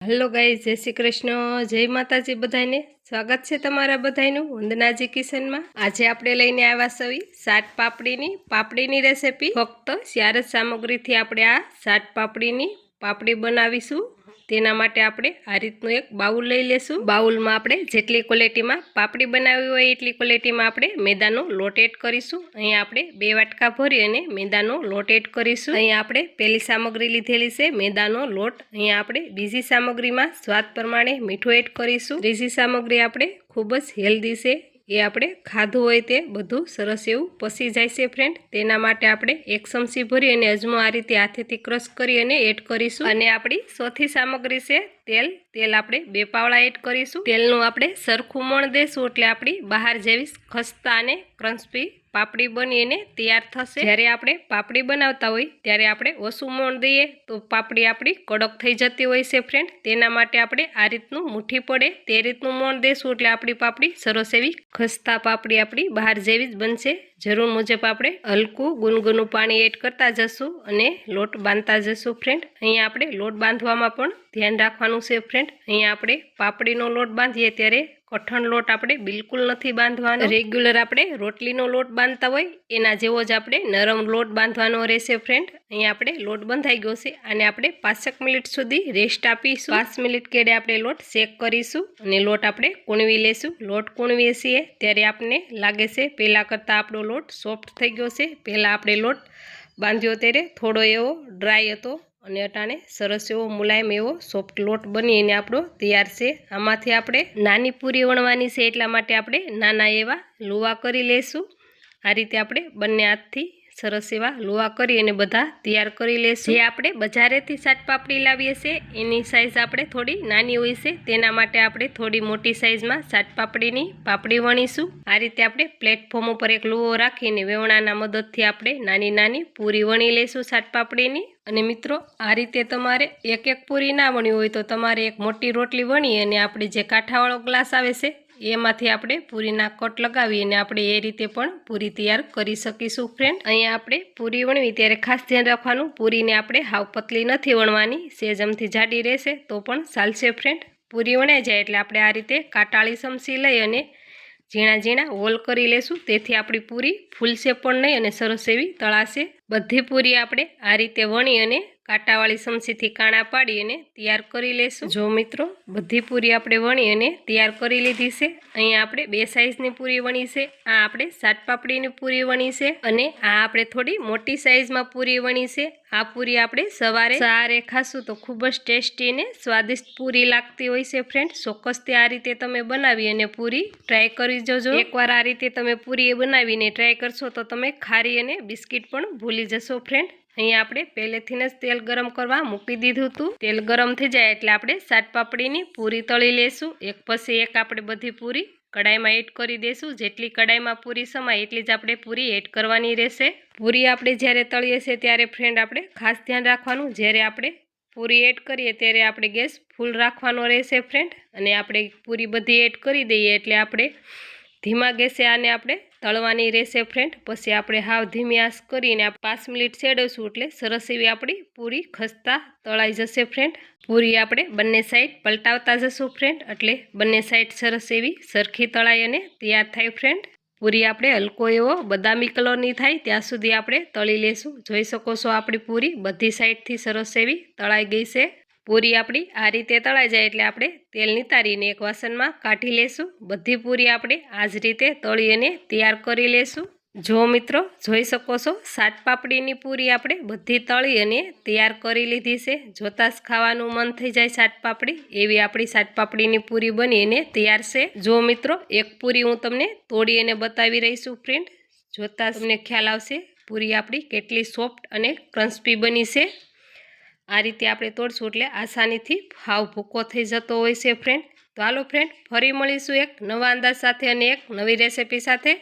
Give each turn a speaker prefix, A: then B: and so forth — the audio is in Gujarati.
A: हेलो गाइस, जय श्री कृष्ण, जय माताजी। बधाने स्वागत है तमारा बधाईनु वंदनाजी किचन में। आज आपणे लईने आव्या छवी सात पापड़ीनी रेसिपी। फक्त 4 सामग्री थी आपणे आ सात पापड़ीनी पापड़ी बनावीशुं। तेना माटे आपणे आ रीतनुं एक बाउल लई लेशुं। बाउल में आपणे जेटली क्वॉलिटी में पापड़ी बनावी होय एटली क्वॉलिटी में आपणे मैदानो लोट एड करीशुं। अहीं आपणे 2 वाटका भरी अने मैदानो लोट एड करीशुं। अहीं आपणे पहेली सामग्री लीधेली छे मैदानो लोट। अहीं आपणे बीजी सामग्री में स्वाद प्रमाणे मीठुं एड करीशुं। त्रीजी सामग्री आपणे खूब ज हेल्दी छे, ए आपणे खाधुं होय ते बधुं सरस एवुं पची जाय छे फ्रेंड। तेना माटे आपणे 1 चमची भरी अने अजमो आ रीते हाथेथी क्रश करी अने एड करीशुं। अने आपणी चौथी सामग्री छे तेल आपणे 2 पावड़ा एड करीशुं। तेलनुं आपणे सरखुं मोण देशुं એટલે આપણી બહાર જેવી ખસ્તા અને ક્રન્સ્પી પાપડી બની અને તૈયાર થશે। જ્યારે આપણે પાપડી બનાવતા હોય ત્યારે આપણે ઓછું મોણ દઈએ તો પાપડી આપણી કડક થઈ જતી હોય છે ફ્રેન્ડ। તેના માટે આપણે આ રીતનું મુઠ્ઠી પડે તે રીતનું મોણ દેશું એટલે આપણી પાપડી સરસ એવી ખસ્તા પાપડી આપણી બહાર જેવી જ બનશે। જરૂર મુજબ આપણે હલકું ગુનગુનું પાણી એડ કરતા જશું અને લોટ બાંધતા જશું ફ્રેન્ડ। અહીંયા આપણે લોટ બાંધવામાં પણ ધ્યાન રાખવાનું છે ફ્રેન્ડ। અહીંયા આપણે પાપડીનો લોટ બાંધીએ ત્યારે કઠણ લોટ આપણે બિલકુલ નથી બાંધવાનો। રેગ્યુલર આપણે રોટલીનો લોટ બાંધતા હોય એના જેવો જ આપણે નરમ લોટ બાંધવાનો રહેશે ફ્રેન્ડ। અહીંયા આપણે લોટ બંધાઈ ગયો છે અને આપણે 5 મિનિટ સુધી રેસ્ટ આપીશું। 5 મિનિટ કેડે આપણે લોટ શેક કરીશું અને લોટ આપણે કૂણવી લેશું। લોટ કૂણવીએ છીએ ત્યારે આપણને લાગે છે પહેલાં કરતાં આપણો લોટ સોફ્ટ થઈ ગયો છે। પહેલાં આપણે લોટ બાંધ્યો ત્યારે થોડો એવો ડ્રાય હતો અને અટાણે સરસ એવો મુલાયમ એવો સોફ્ટ લોટ બનીને આપણો તૈયાર છે। આમાંથી આપણે નાની પૂરી વણવાની છે એટલા માટે આપણે નાના એવા લુવા કરી લેશું। આ રીતે આપણે બંને હાથથી સરસ એવા લુવા કરી અને બધા તૈયાર કરી લેશું। જે આપણે બજારેથી સાત પાપડી લાવીએ છીએ એની સાઇઝ આપણે થોડી નાની હોય છે, તેના માટે આપણે થોડી મોટી સાઇઝમાં સાત પાપડીની પાપડી વણીશું। આ રીતે આપણે પ્લેટફોર્મ ઉપર એક લુવો રાખીને વેવણાના મદદથી આપણે નાની નાની પૂરી વણી લેશું સાત પાપડીની। અને મિત્રો આ રીતે તમારે એક એક પૂરી ના વણી હોય તો તમારે એક મોટી રોટલી વણી અને આપણે જે કાંઠાવાળો ગ્લાસ આવે છે એમાંથી આપણે પૂરીના કટ લગાવી અને આપણે એ રીતે પણ પૂરી તૈયાર કરી શકીશું ફ્રેન્ડ। અહીંયા આપણે પૂરી વણવી ત્યારે ખાસ ધ્યાન રાખવાનું, પૂરીને આપણે હાવ પતલી નથી વણવાની, સેજમથી જાડી રહેશે તો પણ ચાલશે ફ્રેન્ડ। પૂરી વણાઈ જાય એટલે આપણે આ રીતે કાંટાળી ચમચી લઈ અને ઝીણા ઝીણા હોલ કરી લેશું, તેથી આપણી પૂરી ફૂલશે પણ નહીં અને સરસ એવી તળાશે। બધી પૂરી આપણે આ રીતે વણી અને કાંટાવાળી ચમચીથી કાણા પાડી અને તૈયાર કરી લેશું। જો મિત્રો બધી પૂરી આપણે વણી અને તૈયાર કરી લીધી છે। અહીંયા આપણે 2 સાઇઝની પૂરી વણી છે, આ આપણે સાત પાપડીની પૂરી વણી છે અને આ આપણે થોડી મોટી સાઇઝમાં પૂરી વણી છે। આ પૂરી આપણે સવારે ખાશું તો ખૂબ જ ટેસ્ટી અને સ્વાદિષ્ટ પૂરી લાગતી હોય છે ફ્રેન્ડ। ચોક્કસથી આ રીતે તમે બનાવી અને પૂરી ટ્રાય કરી જોજો। એકવાર આ રીતે તમે પૂરી બનાવીને ટ્રાય કરશો તો તમે ખારી અને બિસ્કિટ પણ ભૂલી જશો ફ્રેન્ડ। અહીંયા આપણે પહેલેથી જ તેલ ગરમ કરવા મૂકી દીધું હતું। તેલ ગરમ થઈ જાય એટલે આપણે સાત પાપડીની પૂરી તળી લેશું। એક પછી એક આપણે બધી પૂરી કડાઈમાં એડ કરી દેશું। જેટલી કડાઈમાં પૂરી સમાય એટલી જ આપણે પૂરી એડ કરવાની રહેશે। પૂરી આપણે જ્યારે તળીએ છીએ ત્યારે ફ્રેન્ડ આપણે ખાસ ધ્યાન રાખવાનું, જ્યારે આપણે પૂરી એડ કરીએ ત્યારે આપણે ગેસ ફૂલ રાખવાનો રહેશે ફ્રેન્ડ। અને આપણે પૂરી બધી એડ કરી દઈએ એટલે આપણે ધીમા ગેસે આને આપણે તળવાની રહેશે ફ્રેન્ડ। પછી આપણે હાવ ધીમી આંચ કરીને 5 મિનિટ સેડવશું એટલે સરસ એવી આપણી પૂરી ખસ્તા તળાઈ જશે ફ્રેન્ડ। પૂરી આપણે બંને સાઈડ પલટાવતા જશું ફ્રેન્ડ, એટલે બંને સાઈડ સરસ એવી સરખી તળાઈ અને તૈયાર થાય ફ્રેન્ડ। પૂરી આપણે હલકો એવો બદામી કલરની થાય ત્યાં સુધી આપણે તળી લેશું। જોઈ શકો છો આપણી પૂરી બધી સાઈડથી સરસ એવી તળાઈ ગઈ છે। પૂરી આપણી આ રીતે તળાઈ જાય એટલે આપણે તેલ નિતારીને એક વાસણમાં કાઢી લેશું। બધી પૂરી આપણે આ જ રીતે તળી અને તૈયાર કરી લેશું। જો મિત્રો જોઈ શકો છો સાત પાપડીની પૂરી આપણે બધી તળી અને તૈયાર કરી લીધી છે। જોતાં જ ખાવાનું મન થઈ જાય સાત પાપડી એવી આપણી સાત પાપડીની પૂરી બની અને તૈયાર છે। જો મિત્રો એક પૂરી હું તમને તોડી અને બતાવી રહી છું ફ્રેન્ડ, જોતાં તમને ખ્યાલ આવશે પૂરી આપણી કેટલી સોફ્ટ અને ક્રન્સ્પી બની છે। આ રીતે આપણે તોડશું એટલે આસાનીથી હાવ ભૂકો થઈ જતો હોય છે ફ્રેન્ડ। તો હાલો ફ્રેન્ડ ફરી મળીશું એક નવા અંદાજ સાથે અને એક નવી રેસિપી સાથે।